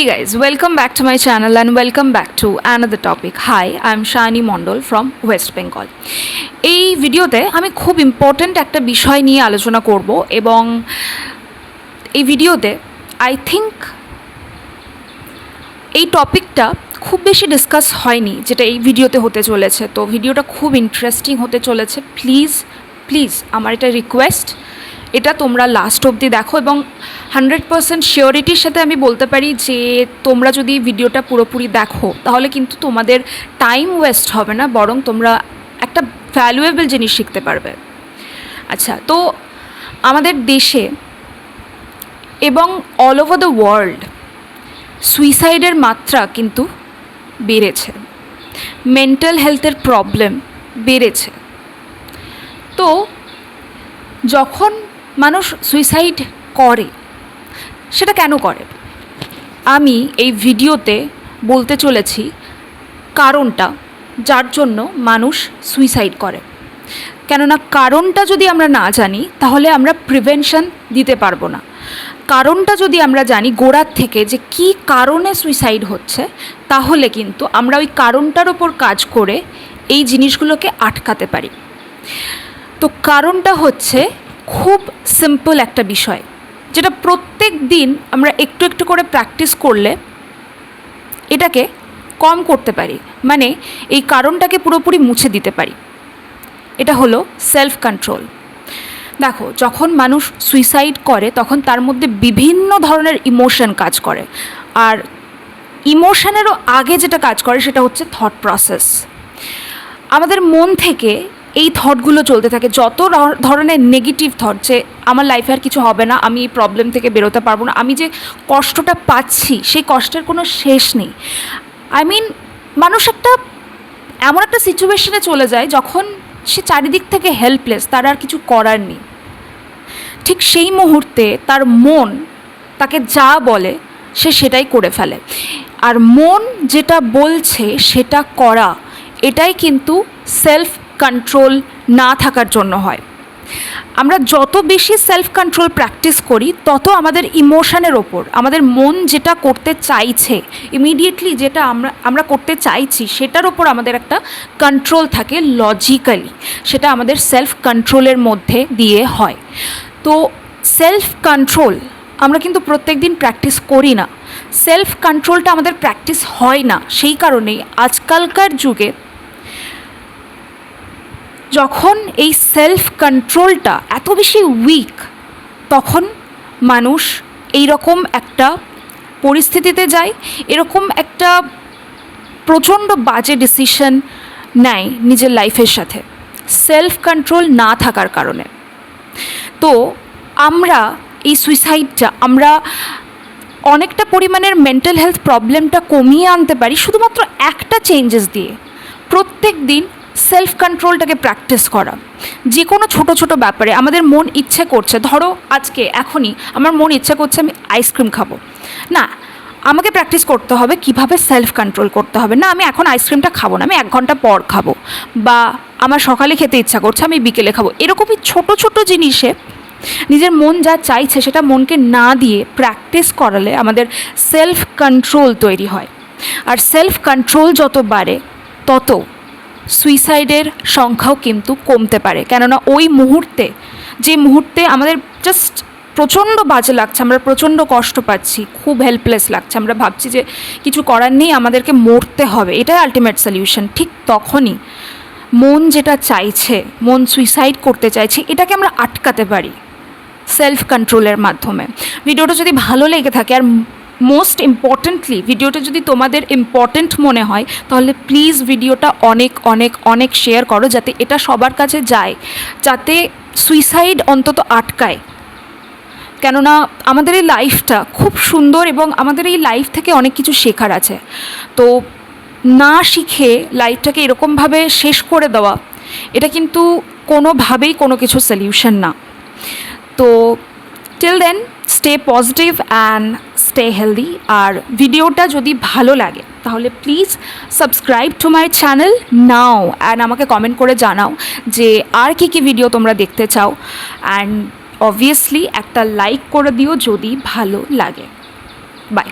Hey guys, welcome back to my channel and welcome back to another topic. Hi, I'm Shani Mondol from West Bengal. এই ভিডিওতে আমি খুব important একটা বিষয় নিয়ে আলোচনা করব এবং এই ভিডিওতে আই থিঙ্ক এই টপিকটা খুব বেশি ডিসকাস হয়নি যেটা এই ভিডিওতে হতে চলেছে। তো ভিডিওটা খুব ইন্টারেস্টিং হতে চলেছে। প্লিজ আমার এটা রিকোয়েস্ট, এটা তোমরা লাস্ট অবধি দেখো এবং 100% শিওরিটির সাথে আমি বলতে পারি যে তোমরা যদি ভিডিওটা পুরোপুরি দেখো তাহলে কিন্তু তোমাদের টাইম ওয়েস্ট হবে না, বরং তোমরা একটা ভ্যালুয়েবল জিনিস শিখতে পারবে। আচ্ছা, তো আমাদের দেশে এবং অল ওভার দ্য ওয়ার্ল্ড সুইসাইডের মাত্রা কিন্তু বেড়েছে, মেন্টাল হেলথের প্রবলেম বেড়েছে। তো যখন মানুষ সুইসাইড করে সেটা কেন করে, আমি এই ভিডিওতে বলতে চলেছি কারণটা যার জন্য মানুষ সুইসাইড করে। কেননা কারণটা যদি আমরা না জানি তাহলে আমরা প্রিভেনশন দিতে পারবো না। কারণটা যদি আমরা জানি গোড়ার থেকে যে কী কারণে সুইসাইড হচ্ছে, তাহলে কিন্তু আমরা ওই কারণটার ওপর কাজ করে এই জিনিসগুলোকে আটকাতে পারি। তো কারণটা হচ্ছে খুব সিম্পল একটা বিষয়, যেটা প্রত্যেক দিন আমরা একটু একটু করে প্র্যাকটিস করলে এটাকে কম করতে পারি, মানে এই কারণটাকে পুরোপুরি মুছে দিতে পারি। এটা হলো সেলফ কন্ট্রোল। দেখো, যখন মানুষ সুইসাইড করে তখন তার মধ্যে বিভিন্ন ধরনের ইমোশন কাজ করে, আর ইমোশনেরও আগে যেটা কাজ করে সেটা হচ্ছে থট প্রসেস। আমাদের মন থেকে এই থটগুলো চলতে থাকে, যত ধরনের নেগেটিভ থট, যে আমার লাইফে আর কিছু হবে না, আমি এই প্রবলেম থেকে বেরোতে পারবো না, আমি যে কষ্টটা পাচ্ছি সেই কষ্টের কোনো শেষ নেই। মানুষ এমন একটা সিচুয়েশনে চলে যায় যখন সে চারিদিক থেকে হেল্পলেস, তার আর কিছু করার নেই। ঠিক সেই মুহূর্তে তার মন তাকে যা বলে সে সেটাই করে ফেলে, আর মন যেটা বলছে সেটা করা, এটাই কিন্তু সেলফ কন্ট্রোল না থাকার জন্য হয়। আমরা যত বেশি সেলফ কন্ট্রোল প্র্যাকটিস করি তত আমাদের ইমোশনের ওপর, আমাদের মন যেটা করতে চাইছে ইমিডিয়েটলি, যেটা আমরা করতে চাইছি সেটার ওপর আমাদের একটা কন্ট্রোল থাকে লজিক্যালি, সেটা আমাদের সেলফ কন্ট্রোলের মধ্যে দিয়ে হয়। তো সেলফ কন্ট্রোল আমরা কিন্তু প্রত্যেক দিন প্র্যাকটিস করি না, সেলফ কন্ট্রোলটা আমাদের প্র্যাকটিস হয় না। সেই কারণেই আজকালকার যুগে যখন এই সেলফ কন্ট্রোলটা এত বেশি উইক, তখন মানুষ এই রকম একটা পরিস্থিতিতে যায়, এরকম একটা প্রচণ্ড বাজে ডিসিশন নেয় নিজের লাইফের সাথে, সেলফ কন্ট্রোল না থাকার কারণে। তো আমরা এই সুইসাইডটা আমরা অনেকটা পরিমাণের মেন্টাল হেলথ প্রবলেমটা কমিয়ে আনতে পারি শুধুমাত্র একটা চেঞ্জেস দিয়ে, প্রত্যেক দিন সেলফ কন্ট্রোলটাকে প্র্যাকটিস করা। যে কোনো ছোটো ছোটো ব্যাপারে আমাদের মন ইচ্ছে করছে, ধরো আজকে এখনই আমার মন ইচ্ছে করছে আমি আইসক্রিম খাবো, না, আমাকে প্র্যাকটিস করতে হবে কিভাবে সেলফ কন্ট্রোল করতে হবে। না, আমি এখন আইসক্রিমটা খাবো না, আমি 1 ঘন্টা পর খাবো, বা আমার সকালে খেতে ইচ্ছা করছে আমি বিকেলে খাবো। এরকমই ছোটো ছোটো জিনিসে নিজের মন যা চাইছে সেটা মনকে না দিয়ে প্র্যাকটিস করালে আমাদের সেলফ কন্ট্রোল তৈরি হয়, আর সেলফ কন্ট্রোল যত বাড়ে তত সুইসাইডের সংখ্যাও কিন্তু কমতে পারে। কেননা ওই মুহূর্তে, যে মুহূর্তে আমাদের জাস্ট প্রচণ্ড বাজে লাগছে, আমরা প্রচণ্ড কষ্ট পাচ্ছি, খুব হেল্পলেস লাগছে, আমরা ভাবছি যে কিছু করার নেই, আমাদেরকে মরতে হবে, এটাই আলটিমেট সলিউশন, ঠিক তখনই মন যেটা চাইছে, মন সুইসাইড করতে চাইছে, এটাকে আমরা আটকাতে পারি সেলফ কন্ট্রোলের মাধ্যমে। ভিডিওটা যদি ভালো লেগে থাকে, আর মোস্ট ইম্পর্টেন্টলি ভিডিওটা যদি তোমাদের ইম্পর্টেন্ট মনে হয়, তাহলে প্লিজ ভিডিওটা অনেক অনেক অনেক শেয়ার করো, যাতে এটা সবার কাছে যায়, যাতে সুইসাইড অন্তত আটকায়। কেননা আমাদের এই লাইফটা খুব সুন্দর এবং আমাদের এই লাইফ থেকে অনেক কিছু শেখার আছে। তো না শিখে লাইফটাকে এরকমভাবে শেষ করে দেওয়া, এটা কিন্তু কোনোভাবেই কোনো কিছু সলিউশন না। তো till then stay positive and stay healthy. আর ভিডিওটা যদি ভালো লাগে তাহলে please subscribe to my channel now, and আমাকে কমেন্ট করে জানাও যে আর কী ভিডিও তোমরা দেখতে চাও, অ্যান্ড অবভিয়াসলি একটা লাইক করে দিও যদি ভালো লাগে। বাই।